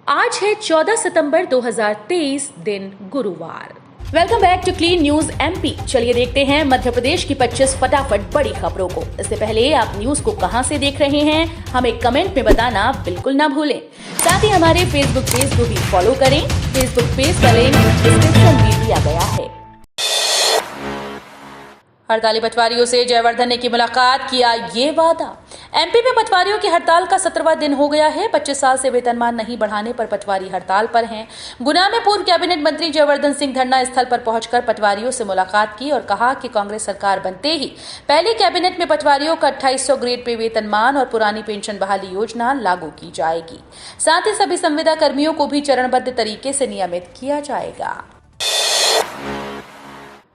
आज है 14 सितंबर 2023 दिन गुरुवार। Welcome back to clean news MP. चलिए देखते हैं मध्य प्रदेश की 25 फटाफट बड़ी खबरों को। इससे पहले आप न्यूज को कहां से देख रहे हैं हमें कमेंट में बताना बिल्कुल ना भूलें। साथ ही हमारे फेसबुक पेज को भी फॉलो करें। फेसबुक पेज का लिंक डिस्क्रिप्शन में दिया गया है। हड़ताली पटवारियों से जयवर्धन ने की मुलाकात, किया ये वादा। एमपी में पटवारियों की हड़ताल का 17वां दिन हो गया है। 25 साल से वेतनमान नहीं बढ़ाने पर पटवारी हड़ताल पर हैं। गुना में पूर्व कैबिनेट मंत्री जयवर्धन सिंह धरना स्थल पर पहुंचकर पटवारियों से मुलाकात की और कहा कि कांग्रेस सरकार बनते ही पहली कैबिनेट में पटवारियों का 2800 ग्रेड पे वेतनमान और पुरानी पेंशन बहाली योजना लागू की जाएगी। साथ ही सभी संविदा कर्मियों को भी चरणबद्ध तरीके से नियमित किया जाएगा।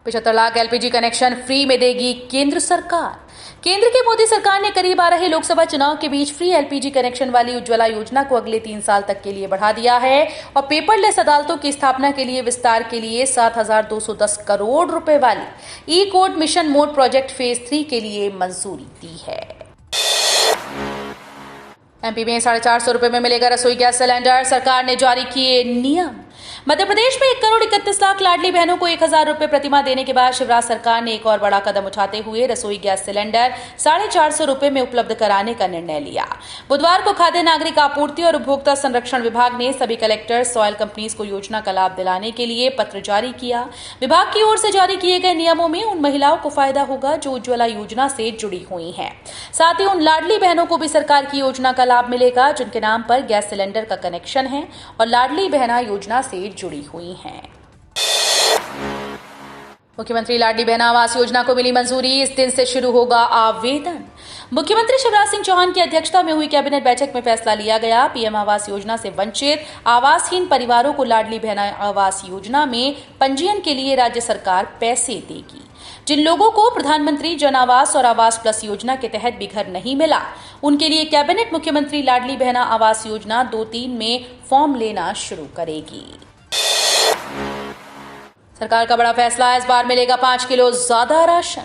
75 लाख एलपीजी कनेक्शन फ्री में देगी केंद्र सरकार। केंद्र की मोदी सरकार ने करीब आ रहे लोकसभा चुनाव के बीच फ्री एलपीजी कनेक्शन वाली उज्ज्वला योजना को अगले 3 साल तक के लिए बढ़ा दिया है और पेपरलेस अदालतों की स्थापना के लिए विस्तार के लिए 7,210 करोड़ रुपए वाली e court mission mode project phase 3 के लिए मंजूरी दी है। एमपी में 450 रुपए में मिलेगा रसोई गैस सिलेंडर, सरकार ने जारी किए नियम। मध्य प्रदेश में 1,31,00,000 लाडली बहनों को 1,000 रुपए प्रतिमाह देने के बाद शिवराज सरकार ने एक और बड़ा कदम उठाते हुए रसोई गैस सिलेंडर 450 रुपए में उपलब्ध कराने का निर्णय लिया। बुधवार को खाद्य नागरिक आपूर्ति और उपभोक्ता संरक्षण विभाग ने सभी कलेक्टर्स, ऑयल कंपनीज को योजना का लाभ दिलाने के लिए पत्र जारी किया। विभाग की ओर से जारी किए गए नियमों में उन महिलाओं को फायदा होगा जो उज्ज्वला योजना से जुड़ी हुई हैं। साथ ही उन लाडली बहनों को भी सरकार की योजना का लाभ मिलेगा जिनके नाम पर गैस सिलेंडर का कनेक्शन है और लाडली बहना योजना से जुड़ी हुई हैं। मुख्यमंत्री लाडली बहना आवास योजना को मिली मंजूरी, इस दिन से शुरू होगा आवेदन। मुख्यमंत्री शिवराज सिंह चौहान की अध्यक्षता में हुई कैबिनेट बैठक में फैसला लिया गया। पीएम आवास योजना से वंचित आवासहीन परिवारों को लाडली बहना आवास योजना में पंजीयन के लिए राज्य सरकार पैसे देगी। जिन लोगों को प्रधानमंत्री जन आवास और आवास प्लस योजना के तहत भी घर नहीं मिला, उनके लिए कैबिनेट मुख्यमंत्री लाडली बहना आवास योजना 2-3 में फॉर्म लेना शुरू करेगी। सरकार का बड़ा फैसला, इस बार मिलेगा 5 किलो ज्यादा राशन।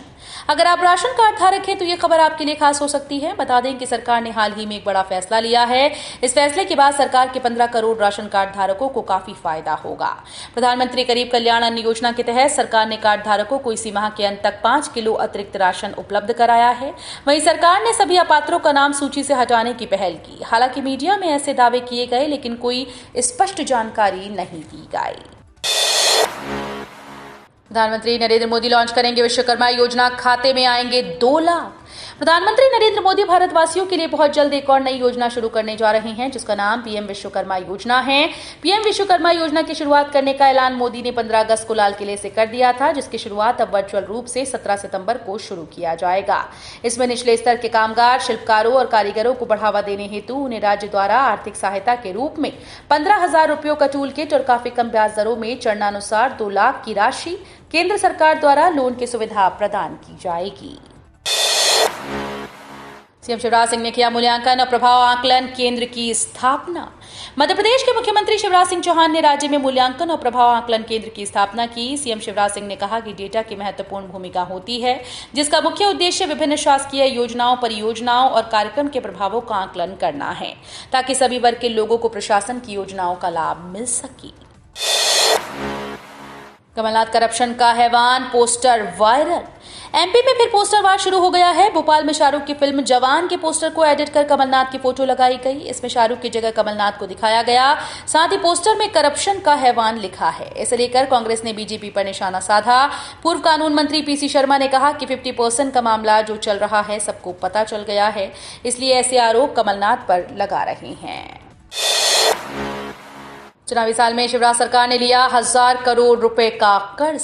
अगर आप राशन कार्ड धारक हैं तो ये खबर आपके लिए खास हो सकती है। बता दें कि सरकार ने हाल ही में एक बड़ा फैसला लिया है। इस फैसले के बाद सरकार के 15 करोड़ राशन कार्ड धारकों को काफी फायदा होगा। प्रधानमंत्री गरीब कल्याण अन्न योजना के तहत सरकार ने कार्ड धारकों को इसी माह के अंत तक 5 किलो अतिरिक्त राशन उपलब्ध कराया है। वहीं सरकार ने सभी अपात्रों का नाम सूची से हटाने की पहल की। हालांकि मीडिया में ऐसे दावे किए गए लेकिन कोई स्पष्ट जानकारी नहीं दी गई। प्रधानमंत्री नरेंद्र मोदी लॉन्च करेंगे विश्वकर्मा योजना, खाते में आएंगे 2 लाख। प्रधानमंत्री नरेंद्र मोदी भारतवासियों के लिए बहुत जल्द एक और नई योजना शुरू करने जा रहे हैं जिसका नाम पीएम विश्वकर्मा योजना है। पीएम विश्वकर्मा योजना की शुरुआत करने का ऐलान मोदी ने 15 अगस्त को लाल किले से कर दिया था, जिसकी शुरुआत अब वर्चुअल रूप से 17 सितंबर को शुरू किया जाएगा। इसमें निचले स्तर के कामगार, शिल्पकारों और कारीगरों को बढ़ावा देने हेतु उन्हें राज्य द्वारा आर्थिक सहायता के रूप में 15,000 रुपयों का टूल किट और काफी कम ब्याज दरों में चरणानुसार 2 लाख की राशि केंद्र सरकार द्वारा लोन की सुविधा प्रदान की जाएगी। सीएम शिवराज सिंह ने किया मूल्यांकन और प्रभाव आकलन केंद्र की स्थापना। मध्य प्रदेश के मुख्यमंत्री शिवराज सिंह चौहान ने राज्य में मूल्यांकन और प्रभाव आकलन केंद्र की स्थापना की। सीएम शिवराज सिंह ने कहा कि डेटा की महत्वपूर्ण भूमिका होती है जिसका मुख्य उद्देश्य विभिन्न शासकीय योजनाओं, परियोजनाओं और कार्यक्रम के प्रभावों का आकलन करना है ताकि सभी वर्ग के लोगों को प्रशासन की योजनाओं का लाभ मिल सके। कमलनाथ करप्शन का हैवान, पोस्टर वायरल। एमपी में फिर पोस्टर वार शुरू हो गया है। भोपाल में शाहरुख की फिल्म जवान के पोस्टर को एडिट कर कमलनाथ की फोटो लगाई गई। इसमें शाहरुख की जगह कमलनाथ को दिखाया गया। साथ ही पोस्टर में करप्शन का हैवान लिखा है। इसे लेकर कांग्रेस ने बीजेपी पर निशाना साधा। पूर्व कानून मंत्री पीसी शर्मा ने कहा कि 50% का मामला जो चल रहा है सबको पता चल गया है, इसलिए ऐसे आरोप कमलनाथ पर लगा रहे हैं। चुनावी साल में शिवराज सरकार ने लिया 1,000 करोड़ रुपए का कर्ज।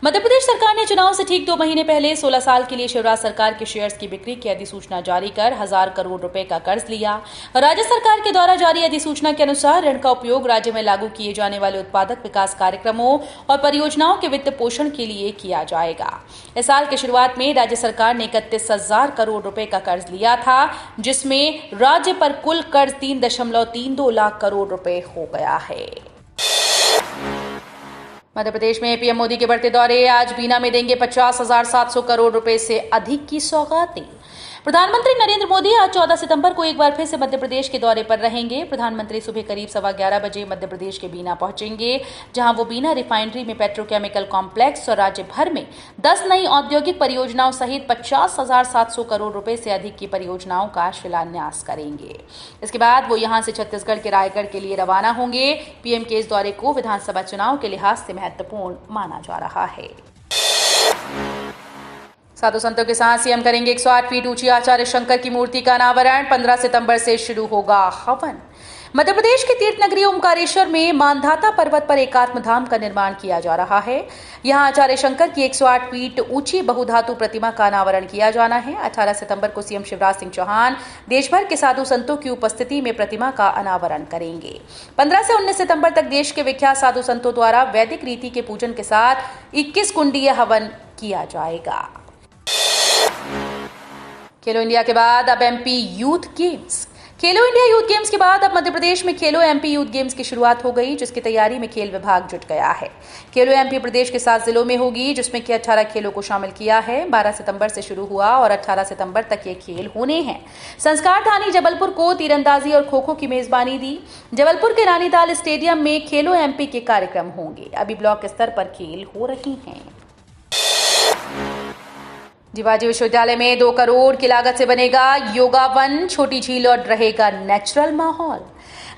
मध्य प्रदेश सरकार ने चुनाव से ठीक 2 महीने पहले 16 साल के लिए शिवराज सरकार के शेयर्स की बिक्री की अधिसूचना जारी कर 1,000 करोड़ रुपए का कर्ज लिया। राज्य सरकार के द्वारा जारी अधिसूचना के अनुसार ऋण का उपयोग राज्य में लागू किए जाने वाले उत्पादक विकास कार्यक्रमों और परियोजनाओं के वित्त पोषण के लिए किया जाएगा। इस साल की शुरुआत में राज्य सरकार ने 31,000 करोड़ रुपए का कर्ज लिया था, जिसमें राज्य पर कुल कर्ज 3.32 लाख करोड़ रुपए हो गया है। मध्य प्रदेश में पीएम मोदी के बढ़ते दौरे, आज बीना में देंगे 50,700 करोड़ रुपए से अधिक की सौगातें। प्रधानमंत्री नरेंद्र मोदी आज 14 सितंबर को एक बार फिर से मध्य प्रदेश के दौरे पर रहेंगे। प्रधानमंत्री सुबह करीब 11:15 बजे मध्य प्रदेश के बीना पहुंचेंगे, जहां वो बीना रिफाइनरी में पेट्रोकेमिकल कॉम्प्लेक्स और राज्य भर में 10 नई औद्योगिक परियोजनाओं सहित 50,700 करोड़ रुपए से अधिक की परियोजनाओं का शिलान्यास करेंगे। इसके बाद वो यहां से छत्तीसगढ़ के रायगढ़ के लिए रवाना होंगे। पीएम के इस दौरे को विधानसभा चुनाव के लिहाज से महत्वपूर्ण माना जा रहा है। साधु संतों के साथ सीएम करेंगे 108 फीट ऊंची आचार्य शंकर की मूर्ति का अनावरण। 15 सितंबर से शुरू होगा हवन। मध्य प्रदेश की तीर्थ नगरी ओमकारेश्वर में मानधाता पर्वत पर एकात्म धाम का निर्माण किया जा रहा है। यहां आचार्य शंकर की 108 फीट ऊंची बहुधातु प्रतिमा का अनावरण किया जाना है। 18 सितंबर को सीएम शिवराज सिंह चौहान देश भर के साधु संतों की उपस्थिति में प्रतिमा का अनावरण करेंगे। 15 से 19 सितंबर तक देश के विख्यात साधु संतों द्वारा वैदिक रीति के पूजन के साथ 21 कुंडीय हवन किया जाएगा। खेलो इंडिया के बाद अब एमपी यूथ गेम्स। खेलो इंडिया यूथ गेम्स के बाद अब मध्य प्रदेश में खेलो एमपी यूथ गेम्स की शुरुआत हो गई, जिसकी तैयारी में खेल विभाग जुट गया है। खेलो एमपी प्रदेश के 7 जिलों में होगी, जिसमें कि 18 खेलों को शामिल किया है। 12 सितंबर से शुरू हुआ और 18 सितंबर तक ये खेल होने हैं। संस्कार धानी जबलपुर को तीरंदाजी और खो खो की मेजबानी दी। जबलपुर के रानीताल स्टेडियम में खेलो एमपी के कार्यक्रम होंगे। अभी ब्लॉक स्तर पर खेल हो रही हैं। जिवाजी विश्वविद्यालय में 2 करोड़ की लागत से बनेगा योगा वन, छोटी झील और रहेगा नेचुरल माहौल।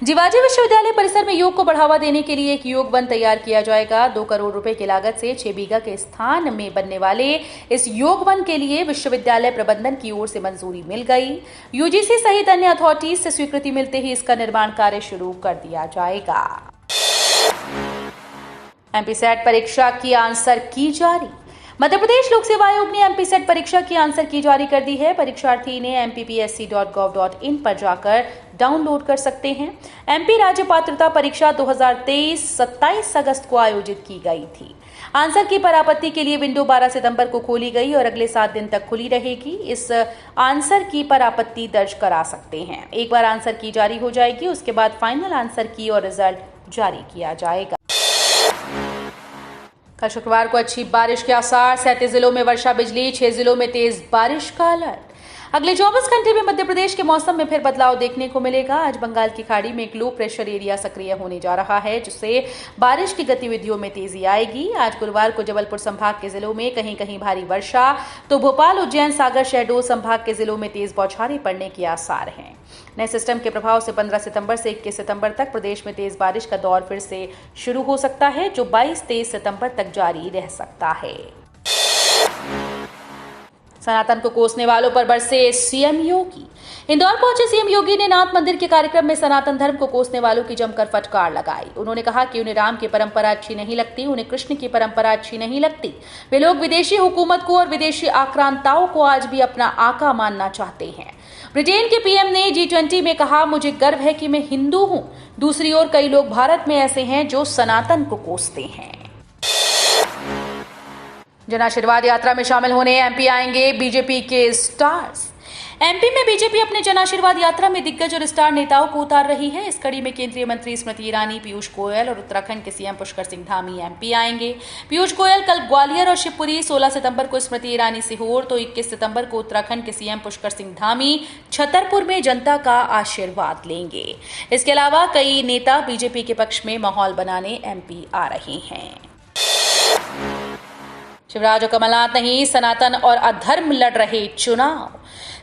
जिवाजी विश्वविद्यालय परिसर में योग को बढ़ावा देने के लिए एक योग वन तैयार किया जाएगा। 2 करोड़ रुपए की लागत से 6 बीघा के स्थान में बनने वाले इस योग वन के लिए विश्वविद्यालय प्रबंधन की ओर से मंजूरी मिल गई। यूजीसी सहित अन्य अथॉरिटीज से स्वीकृति मिलते ही इसका निर्माण कार्य शुरू कर दिया जाएगा। एमपी सेट परीक्षा की आंसर की जारी। मध्य प्रदेश लोक सेवा आयोग ने एमपी सेट परीक्षा की आंसर की जारी कर दी है। परीक्षार्थी ने mpsc.gov.in पर जाकर डाउनलोड कर सकते हैं। एमपी राज्य पात्रता परीक्षा 2023 27 अगस्त को आयोजित की गई थी। आंसर की परापत्ति के लिए विंडो 12 सितंबर को खोली गई और अगले 7 दिन तक खुली रहेगी। इस आंसर की परापत्ति दर्ज करा सकते हैं। एक बार आंसर की जारी हो जाएगी, उसके बाद फाइनल आंसर की और रिजल्ट जारी किया जाएगा। कल शुक्रवार को अच्छी बारिश के आसार। 37 जिलों में वर्षा बिजली, 6 जिलों में तेज बारिश का अलर्ट। अगले 24 घंटे में मध्य प्रदेश के मौसम में फिर बदलाव देखने को मिलेगा। आज बंगाल की खाड़ी में एक लो प्रेशर एरिया सक्रिय होने जा रहा है, जिससे बारिश की गतिविधियों में तेजी आएगी। आज गुरुवार को जबलपुर संभाग के जिलों में कहीं कहीं भारी वर्षा, तो भोपाल, उज्जैन, सागर, शहडोल संभाग के जिलों में तेज बौछारें पड़ने के आसार हैं। नए सिस्टम के प्रभाव से 15 सितंबर से 21 सितंबर तक प्रदेश में तेज बारिश का दौर फिर से शुरू हो सकता है, जो 22-23 सितंबर तक जारी रह सकता है। सनातन को कोसने वालों पर बरसे सीएम योगी। इंदौर पहुंचे सीएम योगी ने नाथ मंदिर के कार्यक्रम में सनातन धर्म को कोसने वालों की जमकर फटकार लगाई। उन्होंने कहा कि उन्हें राम की परंपरा अच्छी नहीं लगती, उन्हें कृष्ण की परंपरा अच्छी नहीं लगती। वे लोग विदेशी हुकूमत को और विदेशी आक्रांताओं को आज भी अपना आका मानना चाहते हैं। ब्रिटेन के पीएम ने G20 में कहा, मुझे गर्व है कि मैं हिंदू हूं। दूसरी ओर कई लोग भारत में ऐसे हैं जो सनातन को कोसते हैं। जन आशीर्वाद यात्रा में शामिल होने एमपी आएंगे बीजेपी के स्टार्स। एमपी में बीजेपी अपने जन आशीर्वाद यात्रा में दिग्गज और स्टार नेताओं को उतार रही है। इस कड़ी में केंद्रीय मंत्री स्मृति ईरानी, पीयूष गोयल और उत्तराखंड के सीएम पुष्कर सिंह धामी एमपी आएंगे। पीयूष गोयल कल ग्वालियर और शिवपुरी, 16 सितंबर को स्मृति ईरानी सीहोर, तो 21 सितंबर को उत्तराखंड के सीएम पुष्कर सिंह धामी छतरपुर में जनता का आशीर्वाद लेंगे। इसके अलावा कई नेता बीजेपी के पक्ष में माहौल बनाने एमपी आ रहे हैं। शिवराज और कमलनाथ नहीं, सनातन और अधर्म लड़ रहे चुनाव।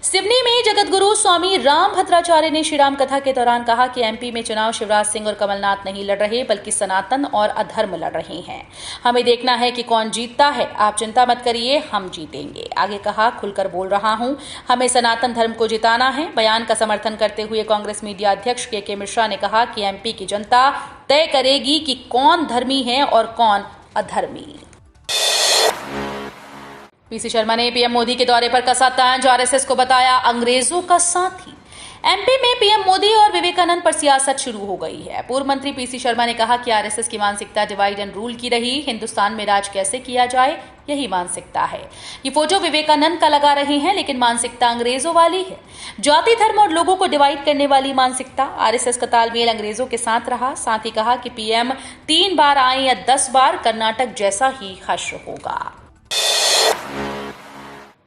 सिवनी में जगतगुरु स्वामी राम भद्राचार्य ने श्रीराम कथा के दौरान कहा कि एमपी में चुनाव शिवराज सिंह और कमलनाथ नहीं लड़ रहे, बल्कि सनातन और अधर्म लड़ रहे हैं। हमें देखना है कि कौन जीतता है। आप चिंता मत करिए, हम जीतेंगे। आगे कहा, खुलकर बोल रहा हूं, हमें सनातन धर्म को जिताना है। बयान का समर्थन करते हुए कांग्रेस मीडिया अध्यक्ष के मिश्रा ने कहा कि एमपी की जनता तय करेगी कि कौन धर्मी है और कौन अधर्मी। पीसी शर्मा ने पीएम मोदी के दौरे पर कसा तंज, आरएसएस को बताया अंग्रेजों का साथी। एमपी में पीएम मोदी और विवेकानंद पर सियासत शुरू हो गई है। पूर्व मंत्री पीसी शर्मा ने कहा कि आरएसएस की मानसिकता डिवाइड एंड रूल की रही। हिंदुस्तान में राज कैसे किया जाए, यही मानसिकता है। ये फोटो विवेकानंद का लगा रहे हैं, लेकिन मानसिकता अंग्रेजों वाली है। जाति, धर्म और लोगों को डिवाइड करने वाली मानसिकता। आरएसएस का तालमेल अंग्रेजों के साथ रहा। साथ ही कहा कि पीएम 3 बार आए या 10 बार, कर्नाटक जैसा ही हश्र होगा।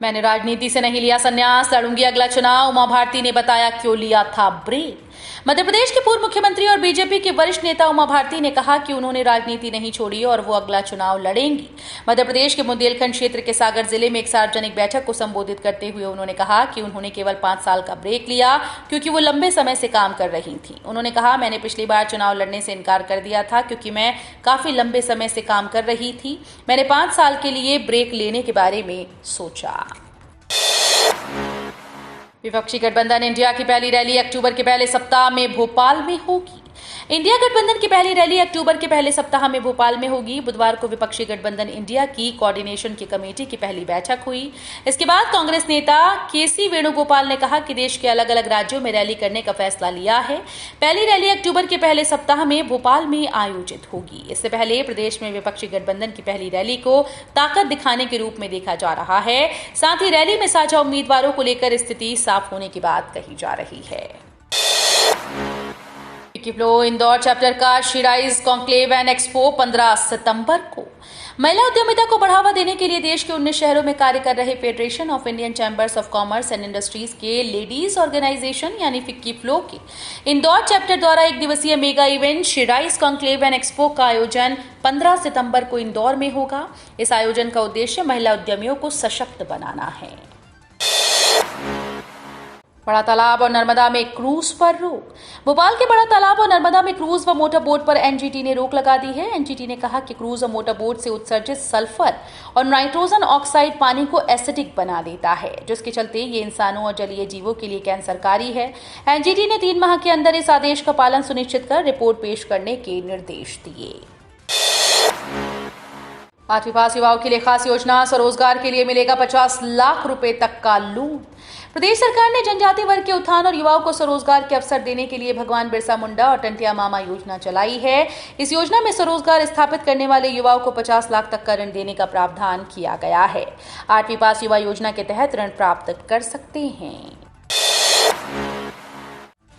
मैंने राजनीति से नहीं लिया संन्यास, लड़ूंगी अगला चुनाव, उमा भारती ने बताया क्यों लिया था ब्रेक। मध्य प्रदेश के पूर्व मुख्यमंत्री और बीजेपी के वरिष्ठ नेता उमा भारती ने कहा कि उन्होंने राजनीति नहीं छोड़ी और वो अगला चुनाव लड़ेंगी। मध्य प्रदेश के बुंदेलखंड क्षेत्र के सागर जिले में एक सार्वजनिक बैठक को संबोधित करते हुए उन्होंने कहा कि उन्होंने केवल 5 साल का ब्रेक लिया क्योंकि वो लंबे समय से काम कर रही थी। उन्होंने कहा, मैंने पिछली बार चुनाव लड़ने से इनकार कर दिया था क्योंकि मैं काफी लंबे समय से काम कर रही थी। मैंने 5 साल के लिए ब्रेक लेने के बारे में सोचा। विपक्षी गठबंधन इंडिया की पहली रैली अक्टूबर के पहले सप्ताह में भोपाल में होगी। इंडिया गठबंधन की पहली रैली अक्टूबर के पहले सप्ताह में भोपाल में होगी। बुधवार को विपक्षी गठबंधन इंडिया की कोऑर्डिनेशन की कमेटी की पहली बैठक हुई। इसके बाद कांग्रेस नेता केसी वेणुगोपाल ने कहा कि देश के अलग अलग राज्यों में रैली करने का फैसला लिया है। पहली रैली अक्टूबर के पहले सप्ताह में भोपाल में आयोजित होगी। इससे पहले प्रदेश में विपक्षी गठबंधन की पहली रैली को ताकत दिखाने के रूप में देखा जा रहा है। साथ ही रैली में साझा उम्मीदवारों को लेकर स्थिति साफ होने की बात कही जा रही है। फ्लो इंदौर चैप्टर का शिराइज कॉन्क्लेव एंड एक्सपो 15 सितंबर को। महिला उद्यमिता को बढ़ावा देने के लिए देश के 19 शहरों में कार्य कर रहे federation of Indian chambers of commerce and industries के लेडीज ऑर्गेनाइजेशन यानी फिक्की फ्लो के इंदौर चैप्टर द्वारा एक दिवसीय मेगा इवेंट शिराइज कॉन्क्लेव एंड एक्सपो का आयोजन 15 सितंबर को इंदौर में होगा। इस आयोजन का उद्देश्य महिला उद्यमियों को सशक्त बनाना है। बड़ा तालाब और नर्मदा में क्रूज पर रोक। भोपाल के बड़ा तालाब और नर्मदा में क्रूज व मोटर बोट पर एनजीटी ने रोक लगा दी है। एनजीटी ने कहा कि क्रूज और मोटर बोट से उत्सर्जित सल्फर और नाइट्रोजन ऑक्साइड पानी को एसिडिक बना देता है, जिसके चलते ये इंसानों और जलीय जीवों के लिए कैंसरकारी है। एनजीटी ने 3 माह के अंदर इस आदेश का पालन सुनिश्चित कर रिपोर्ट पेश करने के निर्देश दिए। 8वीं पास युवाओं के लिए खास योजना, स्वरोजगार के लिए मिलेगा 50 लाख रुपए तक का लोन। प्रदेश सरकार ने जनजाति वर्ग के उत्थान और युवाओं को स्वरोजगार के अवसर देने के लिए भगवान बिरसा मुंडा और टंटिया मामा योजना चलाई है। इस योजना में स्वरोजगार स्थापित करने वाले युवाओं को 50 लाख तक का ऋण देने का प्रावधान किया गया है। 8वीं पास युवा योजना के तहत ऋण प्राप्त कर सकते हैं।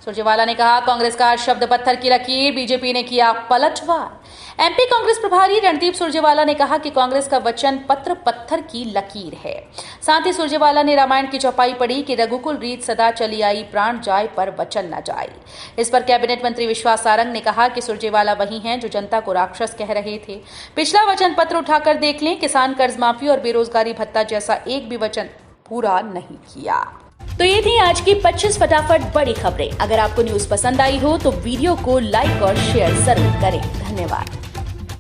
सुरजेवाला ने कहा, कांग्रेस का शब्द पत्थर की लकीर, बीजेपी ने किया पलटवार। एमपी कांग्रेस प्रभारी रणदीप सुरजेवाला ने कहा कि कांग्रेस का वचन पत्र पत्थर की लकीर है। साथ ही सुरजेवाला ने रामायण की चौपाई पढ़ी कि रघुकुल रीत सदा चली आई, प्राण जाए पर वचन न जाए। इस पर कैबिनेट मंत्री विश्वास सारंग ने कहा कि सुरजेवाला वही हैं जो जनता को राक्षस कह रहे थे। पिछला वचन पत्र उठाकर देख लें, किसान कर्ज माफी और बेरोजगारी भत्ता जैसा एक भी वचन पूरा नहीं किया। तो ये थी आज की 25 फटाफट बड़ी खबरें। अगर आपको न्यूज पसंद आई हो तो वीडियो को लाइक और शेयर जरूर करें। धन्यवाद।